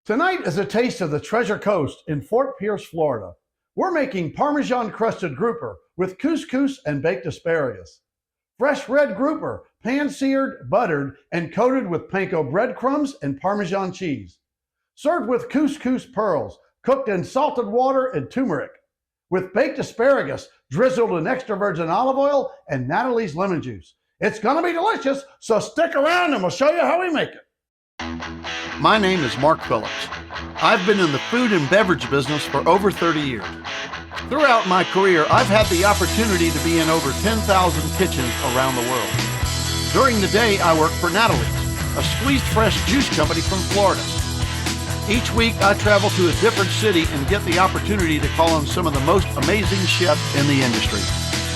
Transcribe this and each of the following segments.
Tonight is a taste of the Treasure Coast in Fort Pierce, Florida. We're making Parmesan Crusted grouper with couscous and baked asparagus. Fresh red grouper, pan-seared, buttered, and coated with Panko breadcrumbs and Parmesan cheese. Served with couscous pearls, cooked in salted water and turmeric. With baked asparagus, drizzled in extra virgin olive oil and Natalie's lemon juice. It's gonna be delicious, so stick around and we'll show you how we make it. My name is Mark Phillips. I've been in the food and beverage business for over 30 years. Throughout my career, I've had the opportunity to be in over 10,000 kitchens around the world. During the day, I work for Natalie, a squeezed fresh juice company from Florida. Each week, I travel to a different city and get the opportunity to call on some of the most amazing chefs in the industry.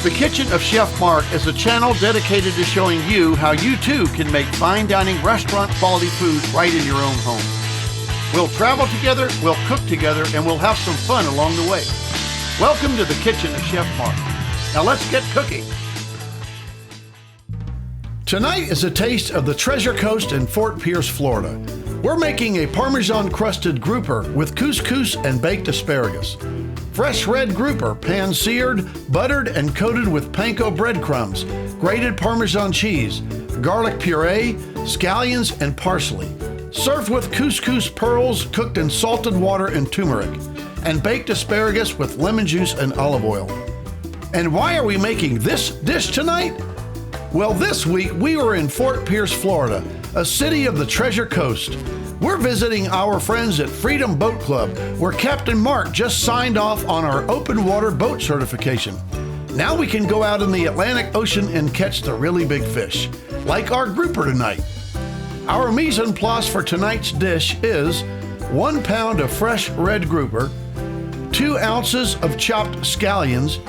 The Kitchen of Chef Mark is a channel dedicated to showing you how you too can make fine dining restaurant quality food right in your own home. We'll travel together, we'll cook together, and we'll have some fun along the way. Welcome to the Kitchen of Chef Mark. Now let's get cooking. Tonight is a taste of the Treasure Coast in Fort Pierce, Florida. We're making a Parmesan Crusted grouper with couscous and baked asparagus. Fresh red grouper, pan-seared, buttered, and coated with Panko breadcrumbs, grated Parmesan cheese, garlic puree, scallions, and parsley. Served with couscous pearls cooked in salted water and turmeric, and baked asparagus with lemon juice and olive oil. And why are we making this dish tonight? Well, this week we were in Fort Pierce, Florida, a city of the Treasure Coast. We're visiting our friends at Freedom Boat Club, where Captain Mark just signed off on our open water boat certification. Now we can go out in the Atlantic Ocean and catch the really big fish, like our grouper tonight. Our mise en place for tonight's dish is 1 pound of fresh red grouper, 2 ounces of chopped scallions,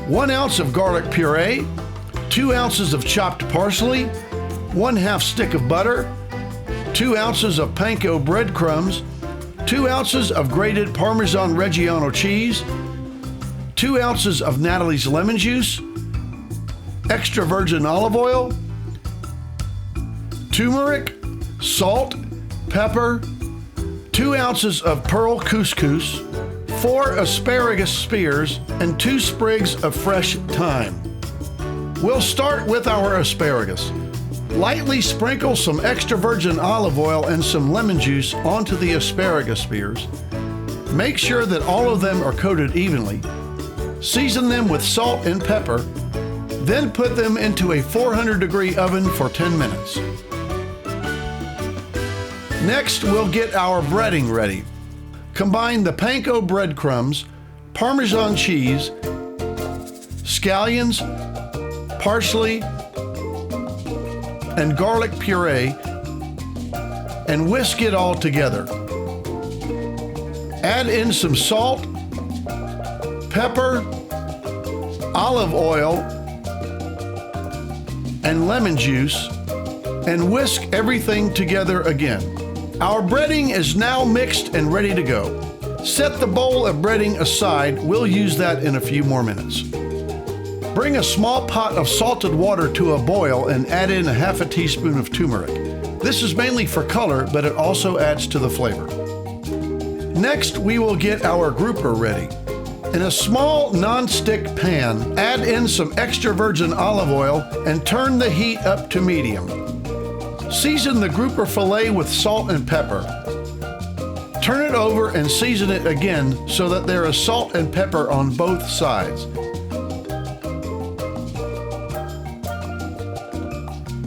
1 ounce of garlic puree, 2 ounces of chopped parsley, 1/2 stick of butter, 2 ounces of Panko breadcrumbs, 2 ounces of grated Parmesan Reggiano cheese, 2 ounces of Natalie's lemon juice, extra virgin olive oil, turmeric, salt, pepper, 2 ounces of pearl couscous, 4 asparagus spears, and 2 sprigs of fresh thyme. We'll start with our asparagus. Lightly sprinkle some extra virgin olive oil and some lemon juice onto the asparagus spears. Make sure that all of them are coated evenly. Season them with salt and pepper, then put them into a 400-degree oven for 10 minutes. Next, we'll get our breading ready. Combine the Panko breadcrumbs, Parmesan cheese, scallions, parsley, and garlic puree, and whisk it all together. Add in some salt, pepper, olive oil, and lemon juice, and whisk everything together again. Our breading is now mixed and ready to go. Set the bowl of breading aside. We'll use that in a few more minutes. Bring a small pot of salted water to a boil and add in 1/2 teaspoon of turmeric. This is mainly for color, but it also adds to the flavor. Next, we will get our grouper ready. In a small non-stick pan, add in some extra virgin olive oil and turn the heat up to medium. Season the grouper fillet with salt and pepper. Turn it over and season it again so that there is salt and pepper on both sides.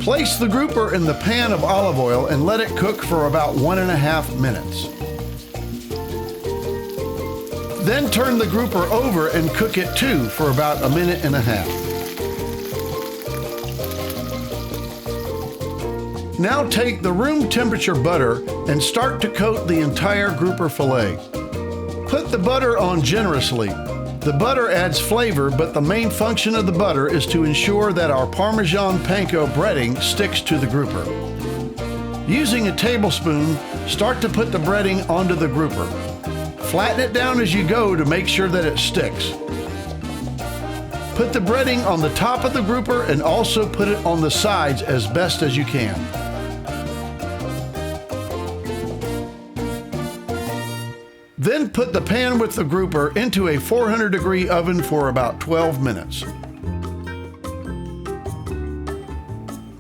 Place the grouper in the pan of olive oil and let it cook for about 1.5 minutes. Then turn the grouper over and cook it too for about 1.5 minutes. Now take the room temperature butter and start to coat the entire grouper fillet. Put the butter on generously. The butter adds flavor, but the main function of the butter is to ensure that our Parmesan Panko breading sticks to the grouper. Using a tablespoon, start to put the breading onto the grouper. Flatten it down as you go to make sure that it sticks. Put the breading on the top of the grouper and also put it on the sides as best as you can. Then put the pan with the grouper into a 400-degree oven for about 12 minutes.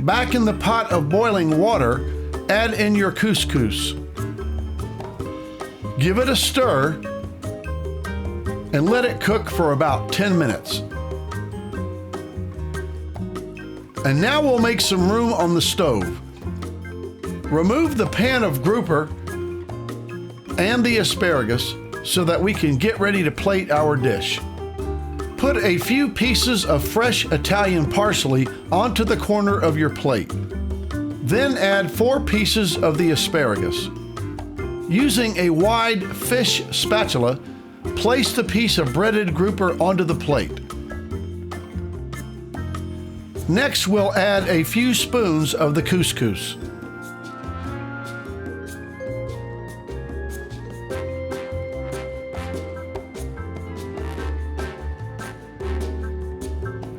Back in the pot of boiling water, add in your couscous. Give it a stir and let it cook for about 10 minutes. And now we'll make some room on the stove. Remove the pan of grouper and the asparagus so that we can get ready to plate our dish. Put a few pieces of fresh Italian parsley onto the corner of your plate. Then add 4 pieces of the asparagus. Using a wide fish spatula, place the piece of breaded grouper onto the plate. Next, we'll add a few spoons of the couscous.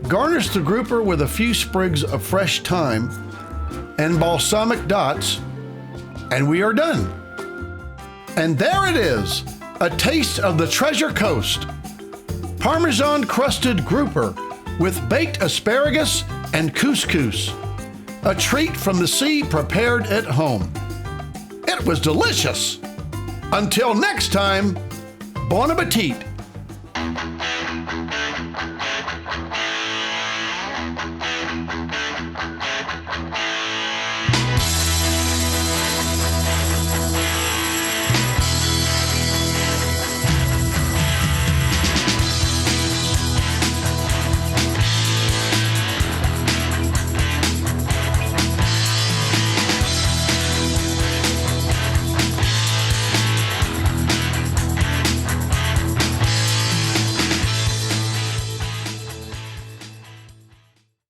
Garnish the grouper with a few sprigs of fresh thyme and balsamic dots, and we are done. And there it is, a taste of the Treasure Coast. Parmesan crusted grouper with baked asparagus and couscous. A treat from the sea prepared at home. It was delicious. Until next time, bon appetit.